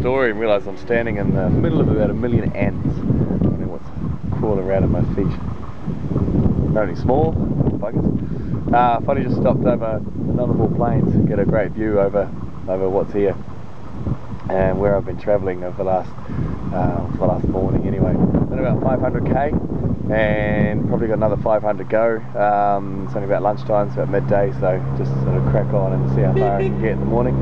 story and realise I'm standing in the middle of about 1 million ants. I don't know what's crawling around at my feet. They're only small, buggers. Funny, just stopped over another more plains to get a great view over what's here and where I've been travelling over the last morning anyway. Done about 500k and probably got another 500 go. It's only about lunchtime, it's about midday, so just sort of crack on and see how far I can get in the morning.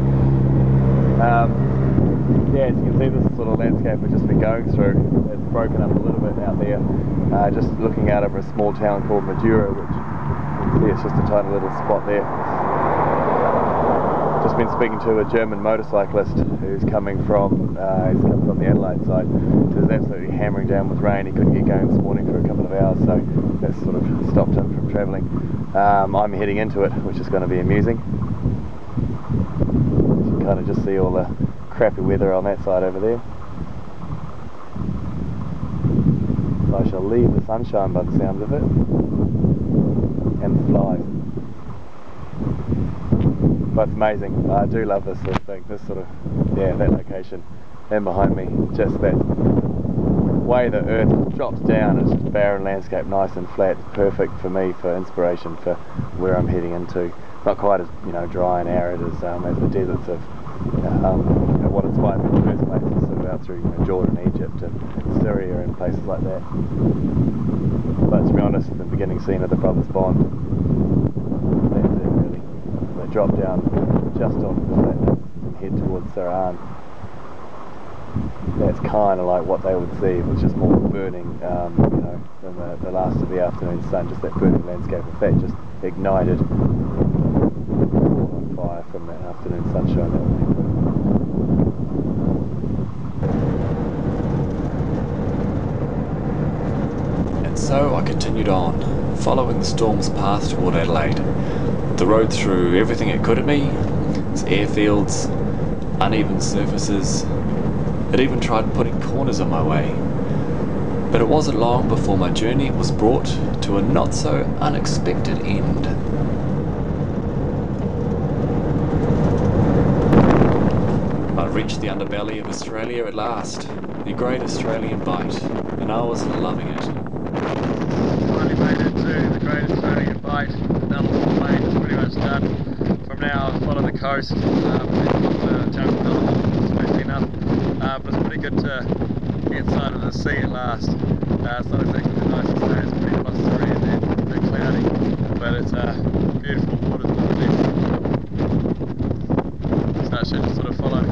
Yeah, as you can see, this is the sort of landscape we've just been going through. It's broken up a little bit out there. Just looking out over a small town called Madura, which you can see it's just a tiny little spot there. Just been speaking to a German motorcyclist who's coming from the Adelaide side. It was absolutely hammering down with rain. He couldn't get going this morning for a couple of hours, so that sort of stopped him from travelling. I'm heading into it, which is going to be amusing. You can kind of just see all the crappy weather on that side over there. So I shall leave the sunshine by the sounds of it, and the flies. But it's amazing. I do love this sort of thing, this sort of, yeah, that location. And behind me, just that way the earth drops down, it's just barren landscape, nice and flat. It's perfect for me, for inspiration for where I'm heading into. Not quite as, you know, dry and arid as the deserts of what inspired me in the first place, is sort of out through, you know, Jordan, Egypt and Syria and places like that. But to be honest, the beginning scene of the Brothers Bond, that's it really. They drop down just onto the flatness and head towards Saran. That's kind of like what they would see if it was just more burning, you know, than the last of the afternoon sun, just that burning landscape. In fact, just ignited on fire from that afternoon sunshine. That would be good. And so I continued on, following the storm's path toward Adelaide. The road threw everything it could at me. It's airfields, uneven surfaces. It even tried putting corners on my way. But it wasn't long before my journey was brought to a not so unexpected end. I reached the underbelly of Australia at last, the Great Australian Bight, and I was loving it. Finally made it to the Great Australian Bight. Nullarbor Plain is pretty much done. From now I'll follow the coast, the town of Nullarbor, especially enough. But it's pretty good to get sight of the sea at last. It's not exactly the nicest day, it's pretty blustery and a bit cloudy, but it's beautiful waters nonetheless. So I should just sort of follow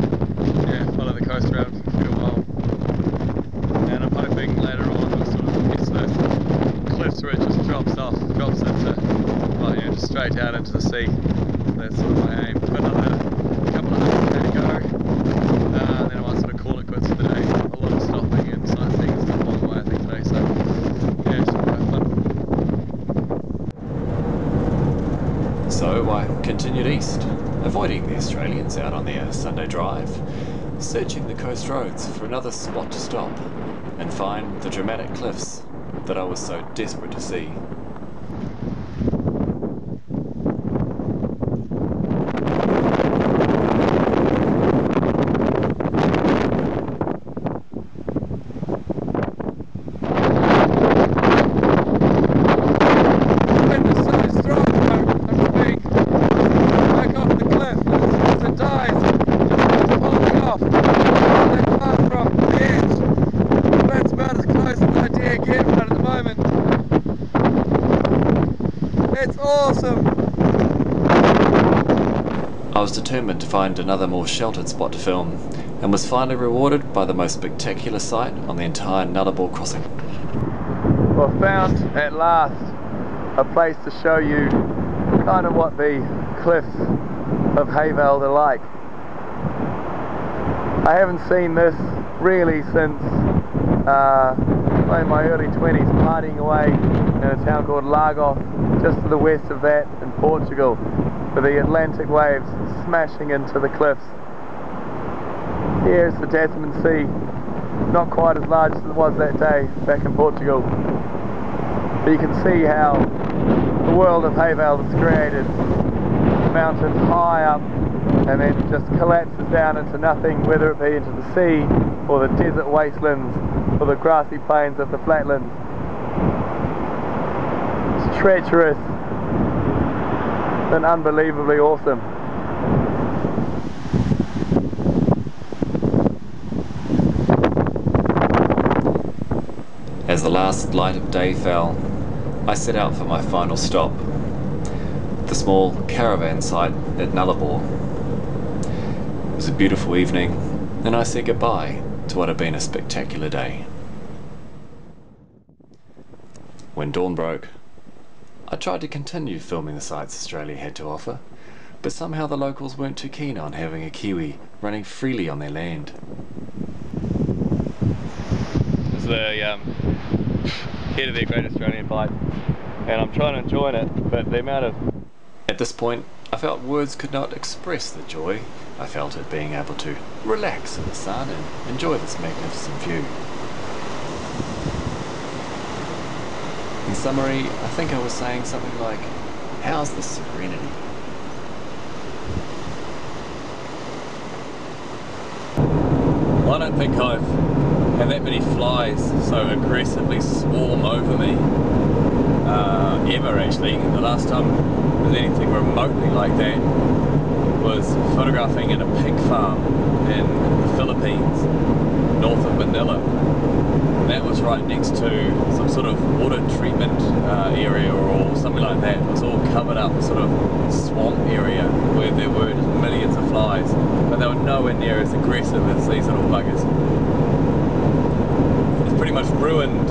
the coast around for a little while. And I'm hoping later on we'll sort of miss those cliffs where it just drops into, well, yeah, just straight out into the sea. That's sort of my aim. Got another couple of 100k to go. Then I might sort of call it quits for the day. A lot of stopping and sightseeing and stuff along the way I think today, so yeah, it should be quite fun. So I continued east, avoiding the Australians out on their Sunday drive, searching the coast roads for another spot to stop and find the dramatic cliffs that I was so desperate to see. It's awesome! I was determined to find another more sheltered spot to film, and was finally rewarded by the most spectacular sight on the entire Nullarbor crossing. Well, I found at last a place to show you kind of what the cliffs of Hayveld are like. I haven't seen this really since in my early 20s, partying away in a town called Lagos, just to the west of that in Portugal, with the Atlantic waves smashing into the cliffs. Here's the Tasman Sea, not quite as large as it was that day back in Portugal, but you can see how the world of Hayveld is created. Mountains high up and then just collapses down into nothing, whether it be into the sea or the desert wastelands or the grassy plains of the flatlands. It's treacherous and unbelievably awesome. As the last light of day fell, I set out for my final stop, the small caravan site at Nullarbor. It was a beautiful evening, and I said goodbye to what had been a spectacular day. When dawn broke, I tried to continue filming the sights Australia had to offer, but somehow the locals weren't too keen on having a Kiwi running freely on their land. This is the head of their Great Australian Bike, and I'm trying to join it, but the amount of... At this point, I felt words could not express the joy I felt at being able to relax in the sun and enjoy this magnificent view. In summary, I think I was saying something like, how's the serenity? I don't think I've had that many flies so aggressively swarm over me ever actually. The last time there was anything remotely like that was photographing in a pig farm in the Philippines, north of Manila. And that was right next to some sort of water treatment area or something like that. It was all covered up, sort of swamp area where there were just millions of flies, but they were nowhere near as aggressive as these little buggers. It's pretty much ruined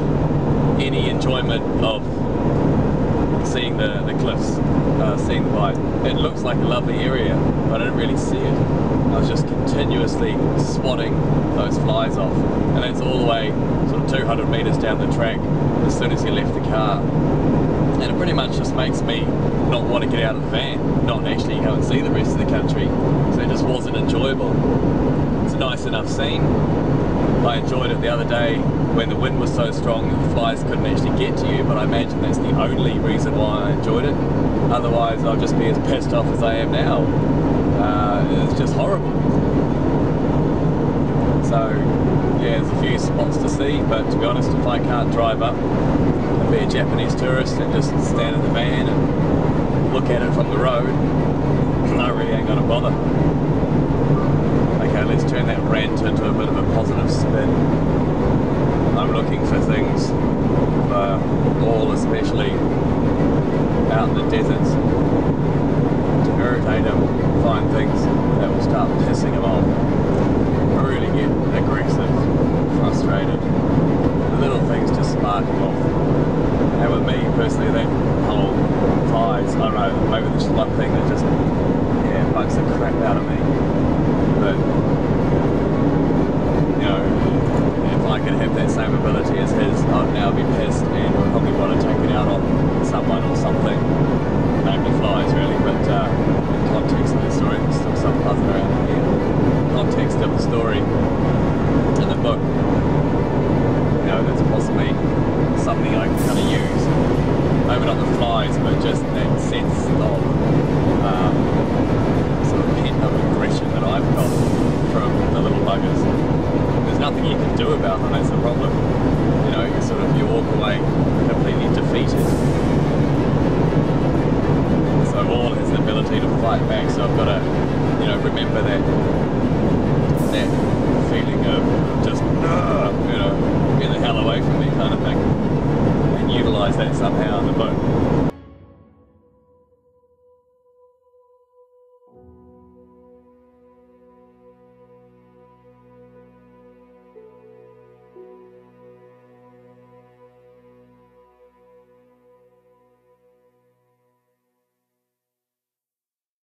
any enjoyment of seeing the cliffs, seeing the bite. It looks like a lovely area, but I didn't really see it. I was just continuously swatting those flies off, and that's all the way sort of 200 metres down the track as soon as you left the car. And it pretty much just makes me not want to get out of the van, not actually go and see the rest of the country, so it just wasn't enjoyable. It's a nice enough scene. I enjoyed it the other day when the wind was so strong that the flies couldn't actually get to you, but I imagine that's the only reason why I enjoyed it. Otherwise I'll just be as pissed off as I am now. It's just horrible. So yeah, there's a few spots to see, but to be honest, if I can't drive up and be a Japanese tourist and just stand in the van and look at it from the road, I really ain't gonna bother. Okay, let's turn that rant into a bit of a positive spin. I'm looking for things, all especially out in the deserts, to irritate them, find things that will start pissing them off, really get aggressive, frustrated, little things just spark them off. And with me personally, that whole flies, I don't know, maybe there's just one thing that just, yeah, bugs the crap out of me. But, you know, if I could have that same ability as his, I'd now be pissed and would probably want to take it out on someone or something. Namely flies, really, but in context of the story, there's still some buzzing around here. Context of the story in the book, you know, that's possibly something I can kind of use. Maybe not the flies, but just that sense of sort of pent-up aggression that I've got from the little buggers. There's nothing you can do about them, that's the problem. You know, you walk away completely defeated. So all has the ability to fight back, so I've got to, you know, remember that feeling of just, you know, get the hell away from me kind of thing, and utilise that somehow in the boat.